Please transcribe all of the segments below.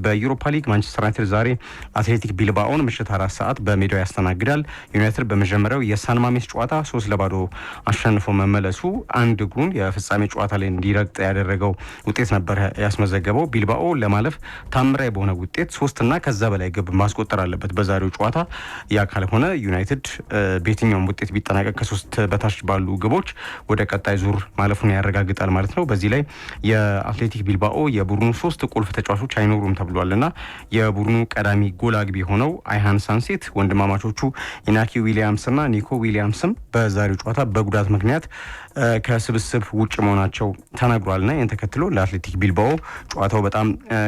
በዩሮፓ ሊግ ማንቸስተር ዩናይትድ ዛሬ አትሌቲክ ቢልባኦን ምሽት 4 ሰዓት በሜዳው ያስተናግዳል። ዩናይትድ በመጀመሪያው የሳን ማሜስ ጨዋታ 3-0 አሸንፎ መመለሱ አንድ እግሩን የፍጻሜ ጨዋታ ላይ እንዲረግጥ ያደረገው ውጤት ነበር ያስመዘገበው። ቢልባኦ ለማለፍ ታምራዊ በሆነ ውጤት 3 እና ከዛ በላይ ግብ ማስቆጠር አለበት በዛሬው ጨዋታ። ያ ካልሆነ ዩናይትድ በየትኛውም ውጤት ቢጠናቀቅ ከ3 በታች ባሉ ግቦች ወደ ቀጣይ ዙር ማለፉን ያረጋግጣል ማለት ነው። በዚህ ላይ የአትሌቲክ ቢልባኦ የቡድኑ 3 ቁልፍ ተጫዋቾች አይኖሩም ተብሏልና የቡድኑ ቀዳሚ ጎል አግቢ ሆነው አይሃን ሳንሴት፣ ወንድማማቾቹ ኢናኪ ዊሊያምስና ኒኮ ዊሊያምስም በዛሬው ጨዋታ በጉዳት ምክንያት ከስብስብ ውጭ መሆናቸው ተነግሯልና ይህን ተከትሎ ለአትሌቲክ ቢልባኦ ጨዋታው በጣም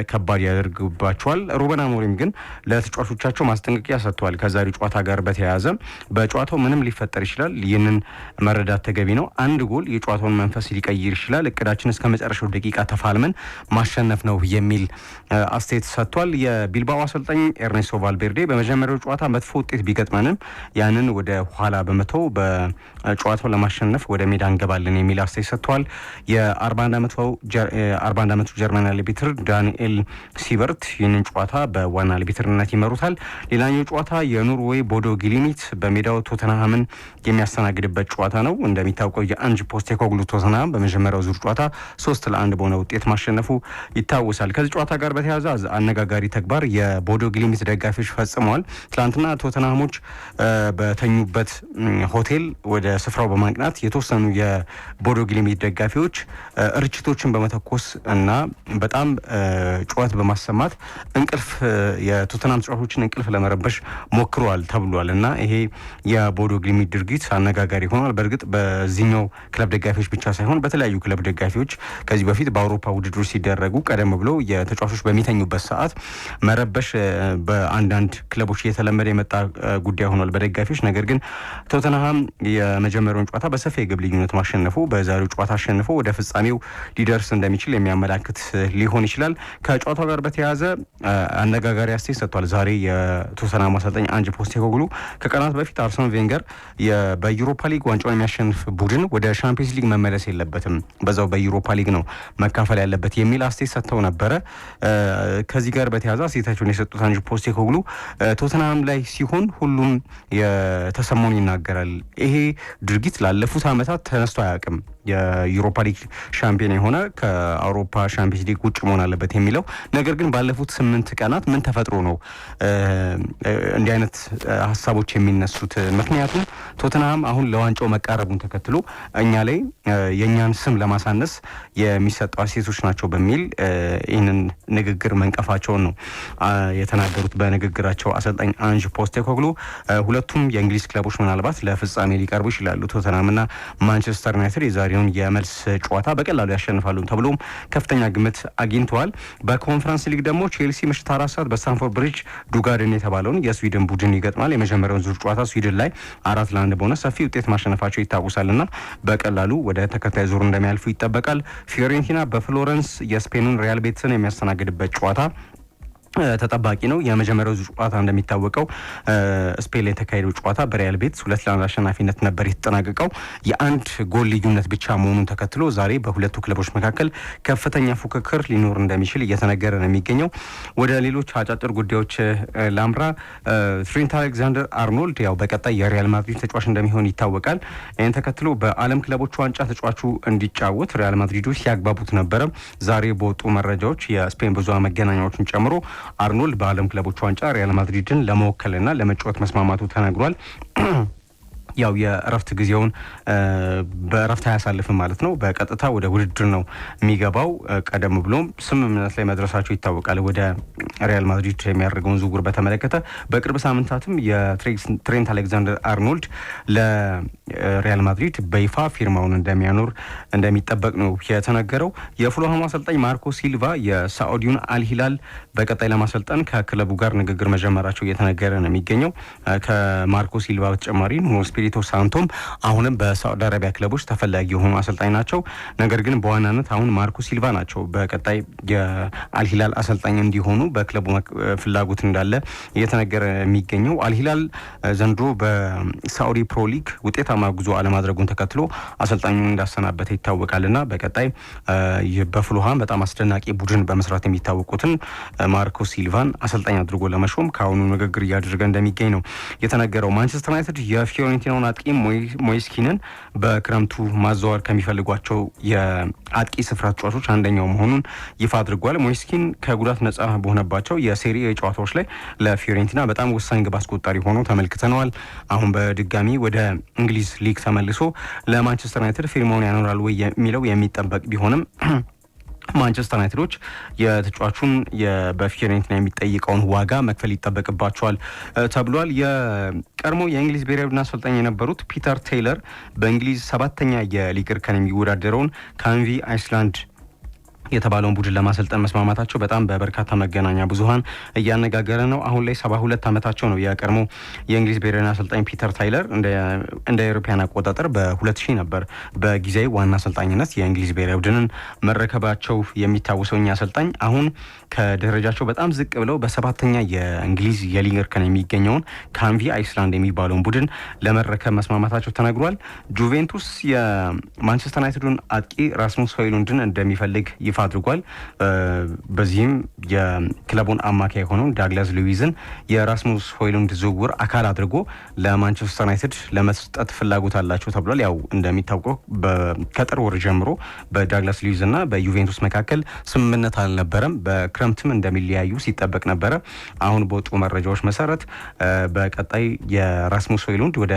ከባድ ያደርግባቸዋል። ሩበን አሞሪም ግን ለተጫዋቾቻቸው ማስጠንቀቂያ ሰጥተዋል። ከዛሬው ጨዋታ ጋር በተያያዘ በጨዋታው ምንም ሊፈጠር ይችላል፣ ይህንን መረዳት ተገቢ ነው። አንድ ጎል የጨዋታውን መንፈስ ሊቀይር ይችላል። እቅዳችን እስከ መጨረሻው ደቂቃ ተፋልመን ማሸነፍ ነው የሚል አስተያየት ሰጥቷል። የቢልባኦ አሰልጣኝ ኤርኔስቶ ቫልቬርዴ በመጀመሪያው ጨዋታ መጥፎ ውጤት ቢገጥመንም ያንን ወደ ኋላ በመተው በጨዋታው ለማሸነፍ ወደ ሜዳ እንገባለን የሚል አስተያየት ሰጥቷል። የ41 ዓመቱ ጀርመን አልቢትር ዳንኤል ሲበርት ይህንን ጨዋታ በዋና አልቢትርነት ይመሩታል። ሌላኛው ጨዋታ የኖርዌይ ቦዶ ግሊሚት በሜዳው ቶተንሃምን የሚያስተናግድበት ጨዋታ ነው። እንደሚታወቀው የአንጅ ፖስቴኮግሉ ቶተንሃም በመጀመሪያው ዙር ጨዋታ 3-1 በሆነ ውጤት ማሸነፉ ይታወሳል። ከዚህ ጨዋታ ጋር በተያያዘ አነጋጋሪ ተግባር የቦዶ ግሊሚት ደጋፊዎች ፈጽመዋል። ትላንትና ቶተንሃሞች በተኙበት ሆቴል ወደ ስፍራው በማቅናት የተወሰኑ የቦዶ ግሊሚት ደጋፊዎች ርችቶችን በመተኮስ እና በጣም ጩኸት በማሰማት የቶተንሃም ተጫዋቾችን እንቅልፍ ለመረበሽ ሞክረዋል ተብሏል እና ይሄ የቦዶ ግሊሚት ድርጊት አነጋጋሪ ሆኗል። በእርግጥ በዚህኛው ክለብ ደጋፊዎች ብቻ ሳይሆን በተለያዩ ክለብ ደጋፊዎች ከዚህ በፊት በአውሮፓ ውድድሮች ሲደረጉ ቀደም ብሎ የተጫዋቾች በሚተኙበት ሰዓት መረበሽ በአንዳንድ ክለቦች እየተለመደ የመጣ ጉዳይ ሆኗል በደጋፊዎች። ነገር ግን ቶተንሃም የመጀመሪያውን ጨዋታ በሰፊ የግብ ልዩነት ማሸነፉ በዛሬው ጨዋታ አሸንፎ ወደ ፍጻሜው ሊደርስ እንደሚችል የሚያመላክት ሊሆን ይችላል። ከጨዋታው ጋር በተያያዘ አነጋጋሪ አስተያየት ሰጥቷል ዛሬ የቶተንሃም አሰልጣኝ አንጅ ፖስቴኮግሉ። ከቀናት በፊት አርሰን ቬንገር በዩሮፓ ሊግ ዋንጫውን የሚያሸንፍ ቡድን ወደ ሻምፒየንስ ሊግ መመለስ የለበትም፣ በዛው በዩሮፓ ሊግ ነው መካፈል ያለበት የሚል አስተያየት ሰጥተው ነበረ። ከዚህ ጋር በተያያዘ አስተያየታቸውን የሰጡት አንጅ ፖስቴኮግሉ ቶተንሃም ላይ ሲሆን ሁሉም የተሰማውን ይናገራል። ይሄ ድርጊት ላለፉት ዓመታት ተነስቶ አያውቅም። የዩሮፓ ሊግ ሻምፒዮን የሆነ ከአውሮፓ ሻምፒየንስ ሊግ ውጭ መሆን አለበት የሚለው ነገር ግን ባለፉት 8 ቀናት ምን ተፈጥሮ ነው እንዲህ አይነት ሀሳቦች የሚነሱት? ምክንያቱም ቶተንሃም አሁን ለዋንጫው መቃረቡን ተከትሎ እኛ ላይ የእኛን ስም ለማሳነስ የሚሰጠው አስተያየቶች ናቸው በሚል ይህንን ንግግር መንቀፋቸውን ነው የተናገሩት በንግግራቸው አሰልጣኝ አንጅ ፖስቴኮግሉ። ሁለቱም የእንግሊዝ ክለቦች ምናልባት ለፍጻሜ ሊቀርቡ ይችላሉ። ቶተንሃምና ማንቸስተር ዩናይትድ የዛሬውን የመልስ ጨዋታ በቀላሉ ያሸንፋሉ ተብሎም ከፍተኛ ግምት አግኝተዋል። በኮንፈረንስ ሊግ ደግሞ ቼልሲ ምሽት 4 ሰዓት በስታንፎርድ ብሪጅ ዱጋርደን የተባለውን የስዊድን ቡድን ይገጥማል። የመጀመሪያውን ዙር ጨዋታ ስዊድን ላይ 4-1 በሆነ ሰፊ ውጤት ማሸነፋቸው ይታወሳልና በቀላሉ ወደ ተከታይ ዙር እንደሚያልፉ ይጠበቃል። ፊዮሬንቲና በፍሎረንስ የስፔኑን ሪያል ቤቲስን የሚያስተናግድበት ጨዋታ ተጠባቂ ነው። የመጀመሪያው ጨዋታ እንደሚታወቀው ስፔን ላይ የተካሄደው ጨዋታ በሪያል ቤቲስ 2-1 አሸናፊነት ነበር የተጠናቀቀው። የአንድ ጎል ልዩነት ብቻ መሆኑን ተከትሎ ዛሬ በሁለቱ ክለቦች መካከል ከፍተኛ ፉክክር ሊኖር እንደሚችል እየተነገረ ነው የሚገኘው። ወደ ሌሎች አጫጭር ጉዳዮች ላምራ። ትሬንት አሌክዛንደር አርኖልድ ያው በቀጣይ የሪያል ማድሪድ ተጫዋች እንደሚሆን ይታወቃል። ይህን ተከትሎ በዓለም ክለቦች ዋንጫ ተጫዋቹ እንዲጫወት ሪያል ማድሪዶች ሲያግባቡት ነበረ። ዛሬ በወጡ መረጃዎች የስፔን ብዙሃን መገናኛዎችን ጨምሮ አርኖልድ በዓለም ክለቦች ዋንጫ ሪያል ማድሪድን ለመወከልና ለመጫወት መስማማቱ ተነግሯል። ያው የእረፍት ጊዜውን በእረፍት አያሳልፍም ማለት ነው። በቀጥታ ወደ ውድድር ነው የሚገባው። ቀደም ብሎም ስምምነት ላይ መድረሳቸው ይታወቃል። ወደ ሪያል ማድሪድ የሚያደርገውን ዝውውር በተመለከተ በቅርብ ሳምንታትም የትሬንት አሌክዛንደር አርኖልድ ለሪያል ማድሪድ በይፋ ፊርማውን እንደሚጠበቅ ነው የተነገረው። የፉልሃሙ አሰልጣኝ ማርኮ ሲልቫ የሳዑዲውን አልሂላል በቀጣይ ለማሰልጠን ከክለቡ ጋር ንግግር መጀመራቸው እየተነገረ ነው የሚገኘው። ከማርኮ ሲልቫ በተጨማሪ ስፒሪቶ ሳንቶም አሁንም በሳዑዲ አረቢያ ክለቦች ተፈላጊ የሆኑ አሰልጣኝ ናቸው። ነገር ግን በዋናነት አሁን ማርኮ ሲልቫ ናቸው በቀጣይ የአልሂላል አሰልጣኝ እንዲሆኑ በክለቡ ፍላጎት እንዳለ እየተነገረ የሚገኘው። አልሂላል ዘንድሮ በሳዑዲ ፕሮ ሊግ ውጤታማ ጉዞ አለማድረጉን ተከትሎ አሰልጣኙን እንዳሰናበተ ይታወቃልና በቀጣይ በፍሉሃም በጣም አስደናቂ ቡድን በመስራት የሚታወቁትን ማርኮ ሲልቫን አሰልጣኝ አድርጎ ለመሾም ከአሁኑ ንግግር እያደረገ እንደሚገኝ ነው የተነገረው። ማንቸስተር ዩናይትድ የፊዮሬንቲናውን አጥቂ ሞይስኪንን በክረምቱ ማዘዋወር ከሚፈልጓቸው የአጥቂ ስፍራ ተጫዋቾች አንደኛው መሆኑን ይፋ አድርጓል። ሞይስኪን ከጉዳት ነጻ በሆነባቸው የሴሪ ኤ ጨዋታዎች ላይ ለፊዮሬንቲና በጣም ወሳኝ ግብ አስቆጣሪ ሆኖ ተመልክተነዋል። አሁን በድጋሚ ወደ እንግሊዝ ሊግ ተመልሶ ለማንቸስተር ዩናይትድ ፊርማውን ያኖራል ወይ የሚለው የሚጠበቅ ቢሆንም ማንቸስተር ዩናይትዶች የተጫዋቹን በፊዮሬንቲና የሚጠይቀውን ዋጋ መክፈል ይጠበቅባቸዋል ተብሏል። የቀድሞ የእንግሊዝ ብሔራዊ ቡድን አሰልጣኝ የነበሩት ፒተር ቴይለር በእንግሊዝ 7ኛ የሊግ እርከን የሚወዳደረውን ካንቪ አይስላንድ የተባለውን ቡድን ለማሰልጠን መስማማታቸው በጣም በበርካታ መገናኛ ብዙሃን እያነጋገረ ነው። አሁን ላይ 72 ዓመታቸው ነው። የቀድሞ የእንግሊዝ ብሔራዊ አሰልጣኝ ፒተር ታይለር እንደ አውሮፓውያን አቆጣጠር በ2000 ነበር በጊዜያዊ ዋና አሰልጣኝነት የእንግሊዝ ብሔራዊ ቡድንን መረከባቸው የሚታወሰው እኛ አሰልጣኝ አሁን ከደረጃቸው በጣም ዝቅ ብለው በ7ኛ የእንግሊዝ የሊግ እርከን የሚገኘውን ካንቪ አይስላንድ የሚባለውን ቡድን ለመረከብ መስማማታቸው ተነግሯል። ጁቬንቱስ የማንቸስተር ዩናይትዱን አጥቂ ራስሙስ ሆይሉንድን እንደሚፈልግ ይፋ አድርጓል። በዚህም የክለቡን አማካይ የሆነው ዳግላስ ሉዊዝን የራስሙስ ሆይሉንድ ዝውውር አካል አድርጎ ለማንቸስተር ዩናይትድ ለመስጠት ፍላጎት አላቸው ተብሏል። ያው እንደሚታወቀው ከጥር ወር ጀምሮ በዳግላስ ሉዊዝ እና በዩቬንቱስ መካከል ስምምነት አልነበረም። በክረምትም እንደሚለያዩ ሲጠበቅ ነበረ። አሁን በወጡ መረጃዎች መሰረት በቀጣይ የራስሙስ ሆይሉንድ ወደ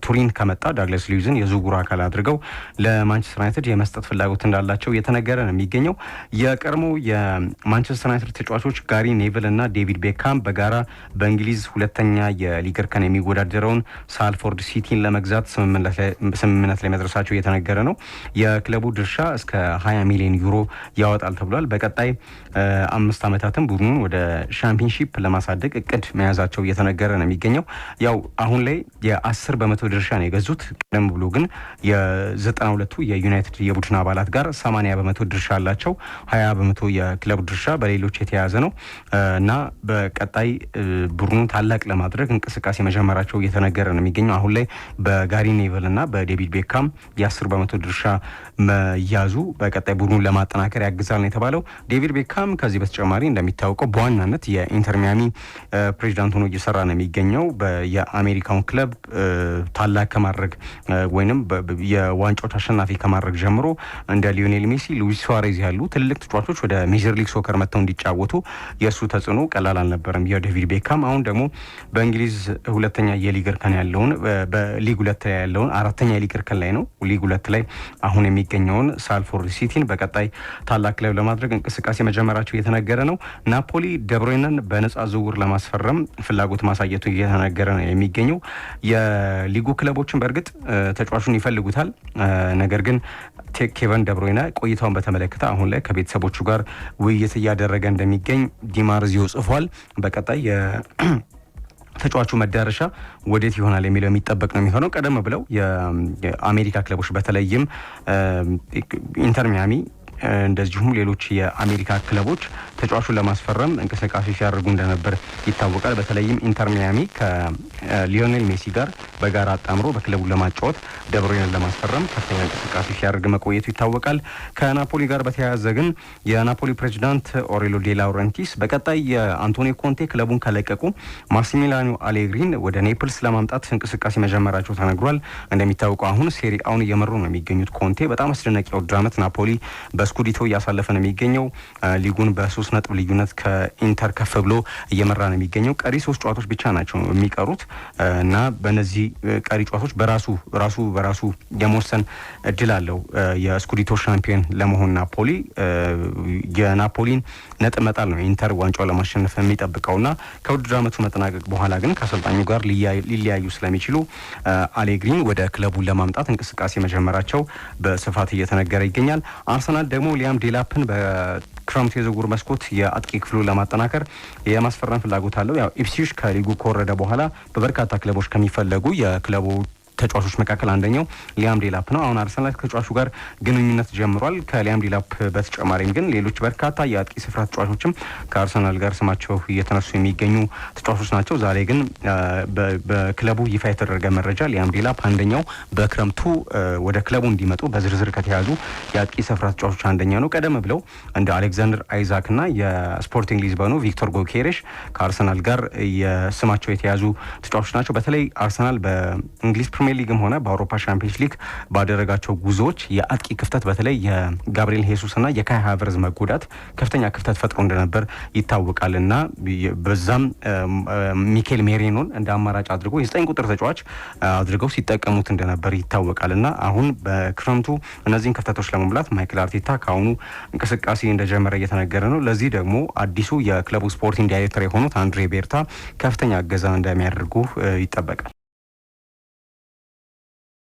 ቱሪን ከመጣ ዳግላስ ሉዊዝን የዝውውሩ አካል አድርገው ለማንቸስተር ዩናይትድ የመስጠት ፍላጎት እንዳላቸው እየተነገረ ነው የሚገኘው። የቀድሞ የማንቸስተር ዩናይትድ ተጫዋቾች ጋሪ ኔቭል እና ዴቪድ ቤካም በጋራ በእንግሊዝ 2ኛ የሊግ እርከን የሚወዳደረውን ሳልፎርድ ሲቲን ለመግዛት ስምምነት ላይ መድረሳቸው እየተነገረ ነው። የክለቡ ድርሻ እስከ 20 ሚሊዮን ዩሮ ያወጣል ተብሏል። በቀጣይ 5 ዓመታትም ቡድኑን ወደ ሻምፒዮንሺፕ ለማሳደግ እቅድ መያዛቸው እየተነገረ ነው የሚገኘው። ያው አሁን ላይ የ10% ድርሻ ነው የገዙት። ቀደም ብሎ ግን የ92ቱ የዩናይትድ የቡድን አባላት ጋር 80% ድርሻ አላቸው። 20% የክለቡ ድርሻ በሌሎች የተያዘ ነው እና በቀጣይ ቡድኑን ታላቅ ለማድረግ እንቅስቃሴ መጀመራቸው እየተነገረ ነው የሚገኘው። አሁን ላይ በጋሪ ኔቨል እና በዴቪድ ቤካም የ10% ድርሻ መያዙ በቀጣይ ቡድኑን ለማጠናከር ያግዛል ነው የተባለው። ዴቪድ ቤካም ከዚህ በተጨማሪ እንደሚታወቀው በዋናነት የኢንተር ሚያሚ ፕሬዚዳንት ሆኖ እየሰራ ነው የሚገኘው። የአሜሪካውን ክለብ ታላቅ ከማድረግ ወይንም የዋንጫዎች አሸናፊ ከማድረግ ጀምሮ እንደ ሊዮኔል ሜሲ፣ ሉዊስ ሱዋሬዝ ያሉ ትልቅ ተጫዋቾች ወደ ሜጀር ሊግ ሶከር መጥተው እንዲጫወቱ የእሱ ተጽዕኖ ቀላል አልነበረም። የዴቪድ ቤካም አሁን ደግሞ በእንግሊዝ 2ኛ የሊግ እርከን ያለውን በሊግ 2 ላይ ያለውን 4ኛ የሊግ እርከን ላይ ነው። ሊግ 2 ላይ አሁን የሚገኘውን ሳልፎርድ ሲቲን በቀጣይ ታላቅ ክለብ ለማድረግ እንቅስቃሴ መጀመራቸው እየተነገረ ነው። ናፖሊ ደብሮይነን በነጻ ዝውውር ለማስፈረም ፍላጎት ማሳየቱ እየተነገረ ነው የሚገኘው። የሊጉ ክለቦችን በእርግጥ ተጫዋቹን ይፈልጉታል። ነገር ግን ኬቨን ደብሮይነ ቆይታውን በተመለከተ አሁን ላይ ከቤተሰቦቹ ጋር ውይይት እያደረገ እንደሚገኝ ዲማርዚዮ ጽፏል። በቀጣይ ተጫዋቹ መዳረሻ ወዴት ይሆናል የሚለው የሚጠበቅ ነው የሚሆነው። ቀደም ብለው የአሜሪካ ክለቦች በተለይም ኢንተር ሚያሚ እንደዚሁም ሌሎች የአሜሪካ ክለቦች ተጫዋቹን ለማስፈረም እንቅስቃሴ ሲያደርጉ እንደነበር ይታወቃል። በተለይም ኢንተር ሚያሚ ከሊዮኔል ሜሲ ጋር በጋራ አጣምሮ በክለቡ ለማጫወት ደብሮይነን ለማስፈረም ከፍተኛ እንቅስቃሴ ሲያደርግ መቆየቱ ይታወቃል። ከናፖሊ ጋር በተያያዘ ግን የናፖሊ ፕሬዚዳንት ኦሬሎ ዴ ላውረንቲስ በቀጣይ የአንቶኒዮ ኮንቴ ክለቡን ከለቀቁ ማሲሚሊያኖ አሌግሪን ወደ ኔፕልስ ለማምጣት እንቅስቃሴ መጀመራቸው ተነግሯል። እንደሚታወቀው አሁን ሴሪአውን እየመሩ ነው የሚገኙት ኮንቴ። በጣም አስደናቂ የውድድር ዓመት ናፖሊ በስኩዲቶ እያሳለፈ ነው የሚገኘው። ሊጉን በ3 ነጥብ ልዩነት ከኢንተር ከፍ ብሎ እየመራ ነው የሚገኘው። ቀሪ 3 ጨዋታዎች ብቻ ናቸው የሚቀሩት እና በእነዚህ ቀሪ ጨዋታዎች በራሱ የመወሰን እድል አለው የስኩዲቶ ሻምፒዮን ለመሆን ናፖሊ። የናፖሊን ነጥብ መጣል ነው ኢንተር ዋንጫው ለማሸነፍ የሚጠብቀውና ከውድድር ዓመቱ መጠናቀቅ በኋላ ግን ከአሰልጣኙ ጋር ሊለያዩ ስለሚችሉ አሌግሪን ወደ ክለቡን ለማምጣት እንቅስቃሴ መጀመራቸው በስፋት እየተነገረ ይገኛል። አርሰናል ደግሞ ሊያም ዴላፕን በክረምት የዝውውር መስኮት የአጥቂ ክፍሉ ለማጠናከር የማስፈረም ፍላጎት አለው። ያው ኢፕስዊች ከሊጉ ከወረደ በኋላ በበርካታ ክለቦች ከሚፈለጉ የክለቡ ተጫዋቾች መካከል አንደኛው ሊያም ዴላፕ ነው። አሁን አርሰናል ከተጫዋቹ ጋር ግንኙነት ጀምሯል። ከሊያም ዴላፕ በተጨማሪም ግን ሌሎች በርካታ የአጥቂ ስፍራ ተጫዋቾችም ከአርሰናል ጋር ስማቸው እየተነሱ የሚገኙ ተጫዋቾች ናቸው። ዛሬ ግን በክለቡ ይፋ የተደረገ መረጃ ሊያም ዴላፕ አንደኛው በክረምቱ ወደ ክለቡ እንዲመጡ በዝርዝር ከተያዙ የአጥቂ ስፍራ ተጫዋቾች አንደኛ ነው። ቀደም ብለው እንደ አሌክዛንደር አይዛክ እና የስፖርቲንግ ሊዝበኑ ቪክቶር ጎኬሬሽ ከአርሰናል ጋር የስማቸው የተያዙ ተጫዋቾች ናቸው። በተለይ አርሰናል በእንግሊዝ ፕሪሚየር ሊግም ሆነ በአውሮፓ ሻምፒዮንስ ሊግ ባደረጋቸው ጉዞዎች የአጥቂ ክፍተት በተለይ የጋብሪኤል ሄሱስ እና የካይ ሃቨርዝ መጎዳት ከፍተኛ ክፍተት ፈጥሮ እንደነበር ይታወቃል እና በዛም ሚኬል ሜሪኖን እንደ አማራጭ አድርጎ የ9 ቁጥር ተጫዋች አድርገው ሲጠቀሙት እንደነበር ይታወቃል እና አሁን በክረምቱ እነዚህን ክፍተቶች ለመሙላት ማይክል አርቴታ ከአሁኑ እንቅስቃሴ እንደጀመረ እየተነገረ ነው። ለዚህ ደግሞ አዲሱ የክለቡ ስፖርቲንግ ዳይሬክተር የሆኑት አንድሬ ቤርታ ከፍተኛ እገዛ እንደሚያደርጉ ይጠበቃል።